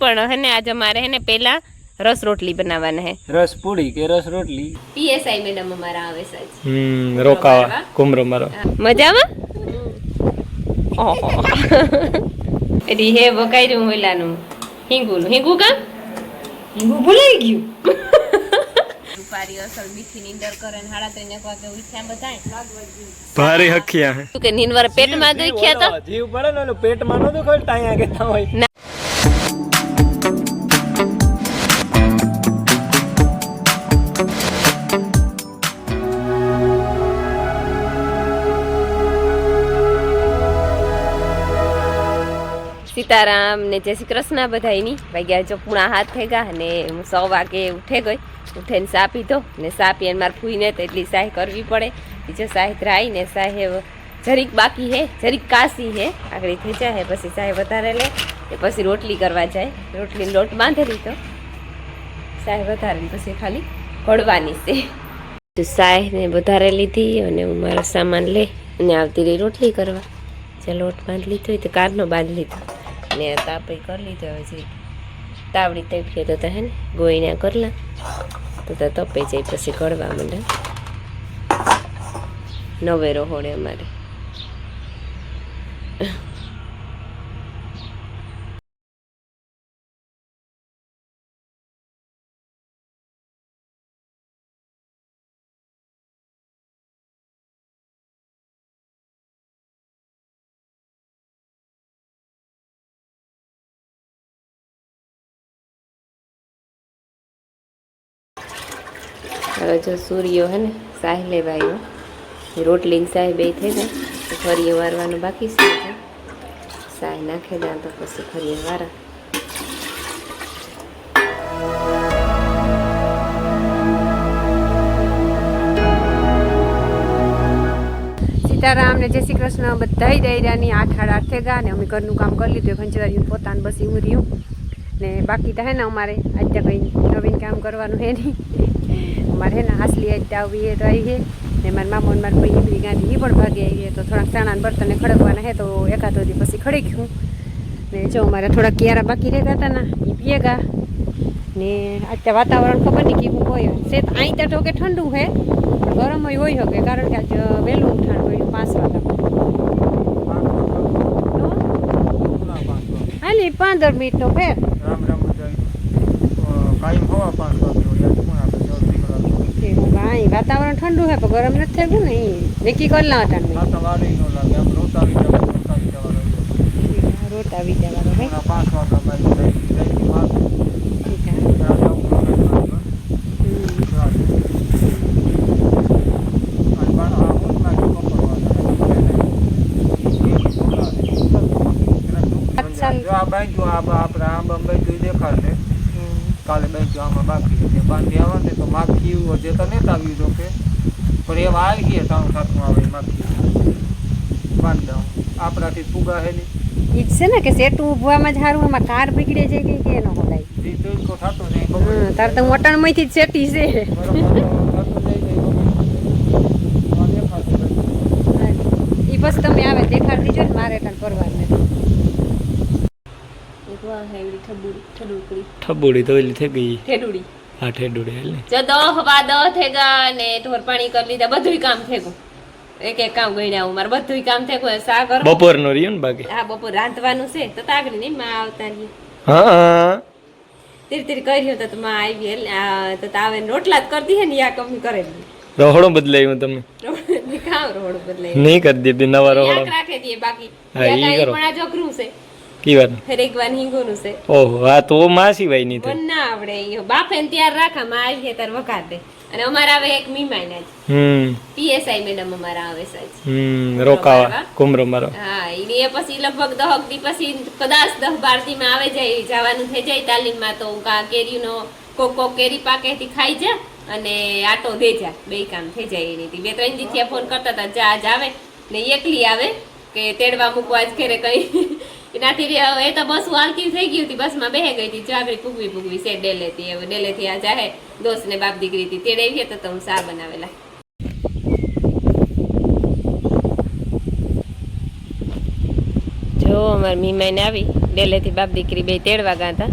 પણ હે ને आज हमारे है ने पहला रस रोटली बनावाना है। रस पूड़ी के रस रोटली। पीएसआई मैडम हमारा आवे साज रोकावा कुमरो मारो मजाમાં એડી હે વકાયરું હોલાનું હિંગુ કા હિંગુ ભૂલાઈ ગયું રૂપારી અસલ મીઠી નીંદર કરે ને 3:30 વાગે ઉઠ્યા બધાય ભારે હખિયા હે કે નીંદર પેટમાં દુખ્યા તો જીવ પડે ને પેટમાં નો દુખે ટાયા કેતા હોય। सीताराम ने जय श्री कृष्ण बधाई वाग्या जो 7:30 થઈ ગયા અને હું 6 વાગે ઉઠે ગઈ ઉઠીને સા પીધો ને સા પીને મારે ફૂઈને તો એટલી સાહી કરવી પડે બીજો સાહી ધરાઈ ને સાહે જરીક બાકી હે જરીક કાસી હે આગળ થઈ જાય પછી સાહે વધારે લે પછી રોટલી કરવા જાય રોટલીનો લોટ બાંધેલી તો સાહે વધારે પછી ખાલી ઘડવાની છે તો સાહે ને વધારે લીધી અને હું મારો સામાન લે અને આવતી રહી રોટલી કરવા જે લોટ બાંધ લીધો તો કારનો બાંધ લીધો ने तापी कर लीधो हजी तावड़ी तपी तो है ने गोईना करला तो तपे जाए पछी कड़वा मंडे नवेरो होड़े अमारे હવે જો સૂર્યો હે ને સાહ લેવાયો રોટલી સાહ બે થઈ ગઈ તો ફરીએ વારવાનું બાકી છે સાહ નાખે દા તો પછી ફરીએ વારા સીતારામ ને જય શ્રી કૃષ્ણ બધાય દૈરાની 8:30 થઈ ગયા ને અમે ઘરનું કામ કરી લીધું ખંચવારીયું પોતાનું બસ એવું રહ્યું ને બાકી તો હે ને અમારે આજ તો કંઈ નવીન કામ કરવાનું હે નહીં हमारे है ना असली अड्डा भी है तो आई है ने मार मामो मार कोई हिंदी गांधी पण भागे आई है तो थोड़ा चना बर्तन खड़कवाना है तो एकादो दी पसी खड़ी गयूं ने जो हमारे थोड़ा कियारा बाकी रहता था ना ये पिएगा ने आज वातावरण खबर नहीं केवुं होय से आई तो के ठंडू है गरम होय होगे कारण के आज वेलू उठाण होय 5 वागे हाली 15 मिनिट नो फेर राम राम कायम हवा 5 वागे भाई वातावरण ठंडू है पर गरम नहीं थे नहीं निकी कर ला था वातावरण नो लागे हम रोटा भी जवारो है 5 वागा भाई ठीक है अच्छा जो आ भाई जो आप बम्बई जो देखा है काले बैंक आमा बाकी है बांधी आवे तो माखी वजे तो नहीं आवी जो के पर ये वाल की टाउन साथ में आवे माखी बांध दो आपराથી ફુગા હે ની ઈ છે ને કે સેટ ઉભવામાં જ હારું એમાં કાર બગડે જાય કે કે ન હોલાય ઈ તો કો થાતો નહીં તાર તો મોટણમાંથી જ સેટી છે ઈ બસ તમે આવે દેખાડ દીજો ને મારે તન પરવાને ठबूड़ी तो ली थे गई ठेडूड़ी हां ठेडूड़ी है ले जो 10 थेगा ने ढोर पानी कर लीधा બધુંય કામ થેગો એક એક કામ ગઈડા હું માર બધુંય કામ થેગો સાગર બપોર નો રહ્યો ને બાકી હા બપોર રાંધવાનું છે તો તાગડી નહીં માં આવતા ની હા તીર કર્યો તો માં આવી તો તાવે રોટલા જ કરતી હે ને યા કમી કરેલી રોહડો બદલાયું તમે કામ રોહડો બદલાય નહીં કરી દીધી નવા રોહડો રાખે દીએ બાકી હા ઈ કરો પણ આ જોકરું છે કી વાત ફેરેકવાન હિંગોનું છે ઓહો આ તો માસી ભાઈ ની તો ના આવડે ઈ બાફેન તૈયાર રાખા માં આવી તાર વઘાર દે અને અમારા આવે એક મીમાઈન આજ પીએસઆઈ મેડમ અમારા આવે સાજ રોકાવા કુમરો મારો હા ઈ પછી લગભગ 10 દી પછી કદાચ 10-12 દી માં આવે જાય જવાનું થઈ જાય તાલીમમાં તો કા કેરીનો કોકો કેરી પાકે થી ખાઈ જા અને આટો દે જા બે કામ થઈ જાય એની 2-3 દી થી ફોન કરતા હતા જા આજ આવે ને એકલી આવે કે તેડવા મૂકવા જ કરે કઈ એનાથી એ તો બસ હાલતી થઈ ગઈ હતી બસમાં બેહી ગઈ હતી ચાકરી પૂગવી છે ડેલેથી હવે ડેલેથી આ જાહે દોસ્ત ને બાપ દીકરી હતી તેડે તો હું સા બનાવેલા જો અમાર મીમાઈને આવી ડેલેથી બાપ દીકરી બે તેડવા ગયા હતા.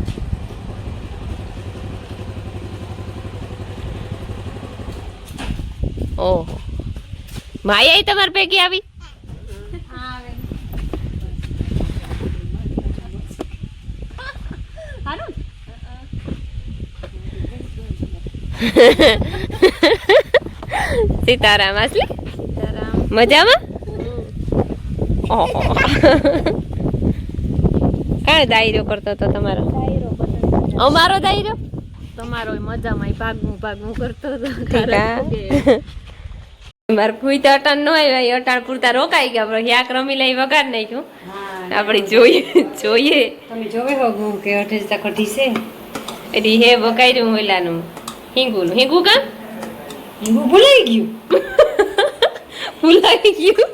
ઓહો માયા તમારે પૈકી આવી સીતારામ asli મજામાં ઓહો કયો દાયરો કરતો હતો તમારો અમારો દાયરો તમારો મજામાં ભાગવું કરતો હતો. મારે ફૂઈ તો અટાણ ન આવ્યા અટાણ પૂરતા રોકાઈ ગયા પણ યાક રમી લઈ વગાડ નાખ્યું. આપણે જોઈએ તમે જોવે હો કે અઠેજતા કઢી છે એટલે હે વગાડ્યું ઓલાનું હિંગુ કા હિંગુ ભૂલાઈ ગયું ભૂલાઈ ગયું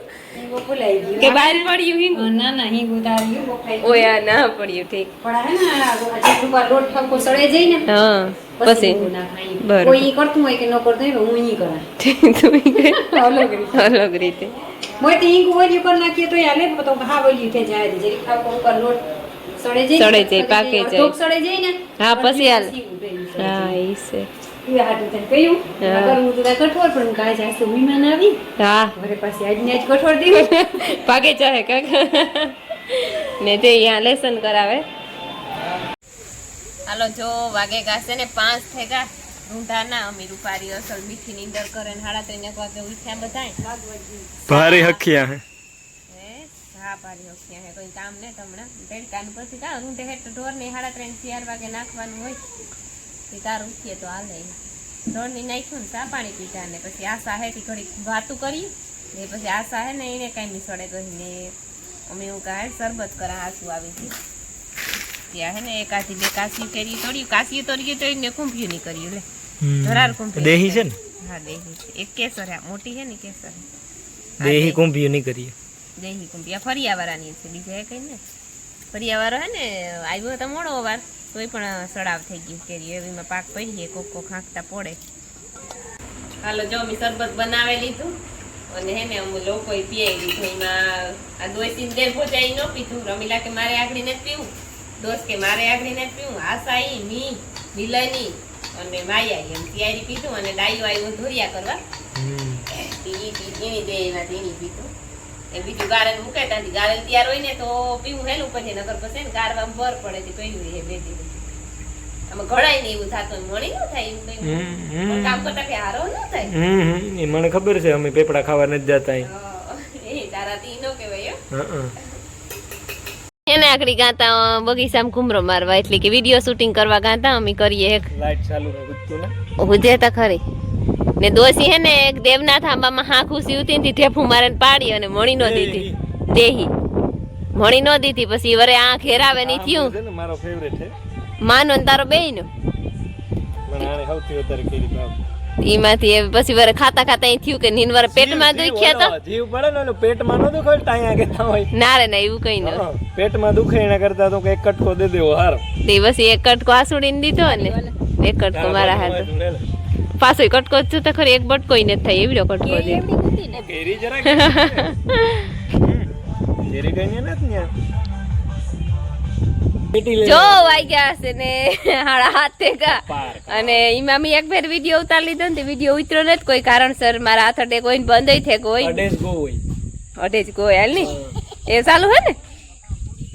ભૂલાઈ ગયું કે બહાર પડ્યું હિંગુ ના હિંગુ તારી બફાઈ ઓયા ના પડ્યું ઠીક પણ હે ને જેટલું વાર લોટ ઠપકો સળે જાય ને હા પછી હિંગુ નાખાય. બરોબર. કોઈ ઈ કરતું હોય કે ન કરતું હોય હું ઈ કરા અલગ રીતે મોટી હિંગુ ઓલી પર નાખીએ તો હાલે તો હા ઓલી થઈ જાય જરી ઠપકો ઉપર લોટ સળે જાય સળે જાય, પાકે જાય. અડધોક સળે જાય ને હા પછી હાલ હિંગુ ભેગું થઈ હા જાય. ઈ છે ઈ હાટું તને કહ્યું હા. અગર હું તો કઠોર પણ કાંઈ જાસ્ત વિમાન આવી હા ઘરે પાછી આજને આજ કઠોર દીધું પાકે ચાહે કાકા ને તે અહીંયા લેસન કરાવે. હાલો જો વાગે ગાશે ને 5 થઈ ગયા ઢૂંઢા ના અમી રૂપારી અસલ મીઠી નીંદર કરે ને 3:30 વાગે ઉઠ્યા બધાય ભારે હખિયા હે હે હા પારી ઓખ્યા હે કોઈ કામ ને તમણા તેલ કાન પછી કા ઊંધે હેઠ ઢોર ને 3:30 4 વાગે નાખવાનું હોય તે તાર ઉઠીએ તો હાલે ઢોર ની નાખ્યું ને ચા પાણી પીધા ને પછી આશા હે થી ઘડી વાતું કરી ને પછી આશા હે ને એને કઈ મિસળે ગઈ ને અમે એવું કહે શરબત કરા આંસુ આવી હતી ત્યાં હે ને એકાથી બે કાસી કેરી તોડ્યું કાસી તોડ્યું તો એને કુંભ્યું નહીં કર્યું લે ધરાર કુંભ્યું દેહી છે ને હા દેહી છે. એક કેસર હે મોટી હે ને કેસર દેહી કુંભી નહીં કરીએ દેહી કુંભી આ ફરિયાવાળાની છે બીજા એ કઈ ને ફરિયાવાળો હે ને આવ્યો તો મોડો વાર તોય પણ સડાવ થઈ ગયું કેરી એવીમાં પાક પડી ગઈ કોક ખાંકતા પડે. હાલો જો અમે શરબત બનાવી લીધું અને હે ને અમે લોકોએ પીઈ લીધું. એમાં આ દોસ્તી દેર ભોજાઈ ન પીધું. રમીલા કે મારે આગળી નથી પીવું, દોસ્ત કે મારે આગળી નથી પીવું, આશાઈ મી મિલની અને માયા એમ તૈયારી પીધું અને ડાયો આવ્યો ધોરિયા કરવા એની દે એના તેની પીધું. એ બીજું ગાળન મૂકે ત્યાંથી ગાળન તૈયાર હોય ને તો પીવું હેલું પછી નગર પછી ને ગાળવા ભર પડે તે પીવું એ બે દીધું. આમાં ઘડાય ને એવું થતું મળી ન થાય એવું કઈ કામ કરતા કે હારો ન થાય. એ મને ખબર છે અમે પેપડા ખાવા નથી જતા એ તારાથી નો કહેવાય અહીં. એને આકડી ગાતા બગીચામાં ઘુમરો મારવા એટલે કે વિડીયો શૂટિંગ કરવા ગાતા અમે કરીએ એક લાઈટ ચાલુ હે ગુજ્જુ ને ઉજે તા ખરી ને દોશી હે ને એક દેવનાથ આંબામાં હા ખુશી ઉતી ને ઠેફું મારે પાડી અને મણી નો દીધી દેહી મણી નો દીધી પછી વરે આંખ હેરાવે નહીં થયું છે ને મારો ફેવરેટ છે માનો ને તારો બેયનો મને આને સૌથી વધારે કેરી ભાવ ઈમાંથી પછી વરે ખાતા ખાતા અહીં થયું કે નીનવાર પેટમાં દુખ્યા તો જીવ પડે ને ઓલું પેટમાં ન દુખે ટાયા કેતા હોય ના રે ના એવું કઈ ન પેટમાં દુખે એના કરતા તો એક કટકો દે દેવો હારો તે પછી એક કટકો આસુડીને દીધો ને એક કટકો મારા હાથ પાછો કટકો જ તો ખરી એક બટકો ઈ નથી થાય એવડો કટકો દે કેરી જરા કેરી કઈ નથી ને જો વાગ્યા હશે ને 7:30 અને એમાં મેં એક ફેર વિડીયો ઉતાર લીધો ને વિડીયો ઉતર્યો નથી કોઈ કારણસર મારા હાથ અડે કોઈ બંધ થઈ કોઈ અડેજ ગો હોય અડેજ કોઈ હાલ ની એ ચાલુ હે ને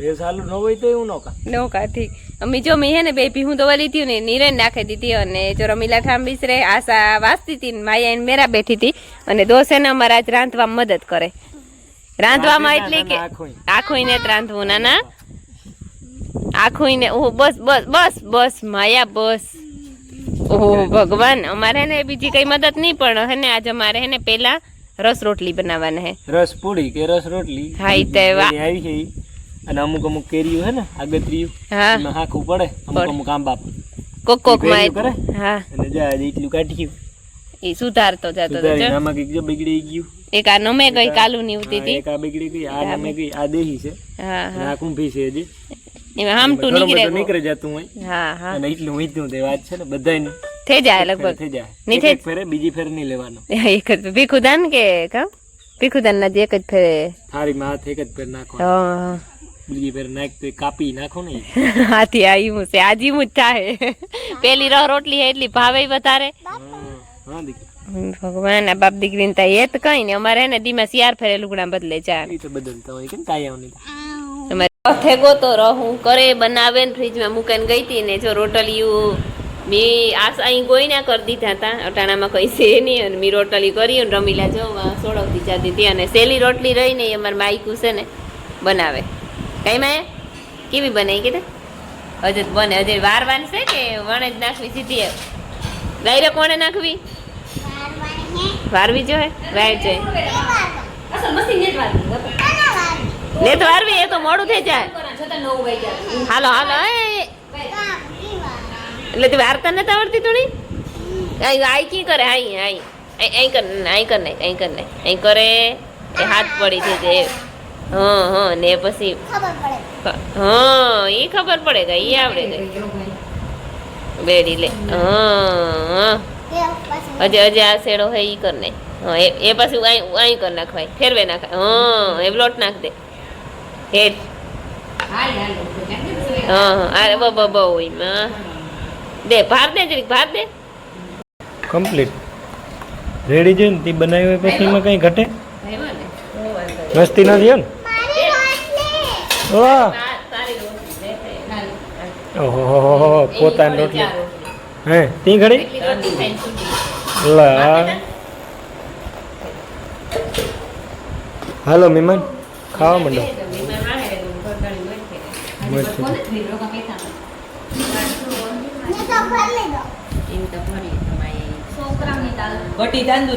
એ સાલું ન હોય તો એવું નોકા ઠીક અમે જો મેં હે ને બે ભીહું દોવા લીધી ને નીરે નાખી દીધી અને જો રમીલા ઠાંબીસ રે આશા વાંચતી હતી ને માયા એને મેરા બેઠી હતી અને દોસ્ત એને અમારા આજ રાંધવામાં મદદ કરે રાંધવામાં એટલે કે આખું ને રાંધવું ના આખું ને ઓહ બસ બસ બસ બસ માયા બસ ઓહ ભગવાન અમારે ને બીજી કઈ મદદ નહીં પણ હે ને આજે અમારે હે ને પેલા રસ રોટલી બનાવવાના હે રસ પૂરી કે રસ રોટલી હા ઈ તે આવી છે અને અમુક અમુક કેરીઓ હે ને આગતરીયું હા એમાં હાખું પડે અમુક અમુક આંબા કોક કોક કરે માં હા અને જા એટલું કાઢ્યું ઈ સુધારતો જતો હતો જો આમાં કઈક જો બગડી ગયું એક આ નમે ગઈ કાલુ ની ઉતી હતી એક આ બગડી ગઈ આ નમે ગઈ આ દેહી છે હા અને આ કુંભી છે હજી એમાં હામટું નીકળી જતું હોય હા હા અને એટલું વીત્યું તે વાત છે ને બધાયનું થઈ જાય લગભગ થઈ જાય નહીં એક ફેરે બીજી ફેર નહીં લેવાનો એક જ ભીખુદાન કે કા ભીખુદાન ના જે એક જ ફેરે થાળીમાં હાથ એક જ ફેર નાખવાનો હા બીજી ફેર નાખ તો કાપી નાખો ને હાથી આવ્યું છે આજી હું જ થાય પેલી રોટલી હે એટલી ભાવે વધારે હા દીકરી ભગવાન આ બાપ દીકરીને તા એ તો કઈ ને અમારે હે ને દીમાં શિયાર ફેરે લુગડા બદલે ચા એ તો બદલતા હોય કે કાયમ તમારે થેગો તો રહું કરે બનાવે ને ફ્રીજમાં મૂકીને ગઈ હતી ને જો રોટલીયું મેં અહીં ગોઈના કરી દીધા હતા અટાણામાં કઈ છે નહીં અને મેં રોટલી કરી અને રમીલા જો સોડવતી જતી હતી અને સેલી રોટલી રહી ને અમારે માઈકું છે ને બનાવે કઈ માં કેવી બનાવી કીધે હજુ તો બને હજુ વારવાની છે કે વણે જ નાખવી સીધી ડાયરેક્ટ કોણે નાખવી વારવી જો હે રાઈટ છે અસલ મસ્તી નેટ વાળી ને તો વારવી એ તો મોડું થઈ જાય છતાં 9 વાગ્યા હાલો હાલો એટલે તું વાર્તા નથી આવડતી થોડી આઈ કી કરે આઈ આઈ અહીં કર અહીં કરે એ હાથ પડી છે જે હા ને પછી હા એ ખબર પડે કે એ આવડે ગઈ બેડી લે હા હજે આ શેડો હે ઈ કર ને હા એ પાછું અહીં કર નાખવાય ફેરવે નાખાય હા એ બ્લોટ નાખ દે હેઠ હા અરે બહુ એમાં દે ભાર દે જરીક ભાર દે કમ્પ્લીટ રેડી છે ને તે બનાવી હોય પછી એમાં કઈ ઘટે મસ્તી નથી એમ વાહ ઓહો પોતાની રોટલી હે તી ઘડી લા હાલો મહેમાન ખાવા માંડો ઘટી તાંદુરી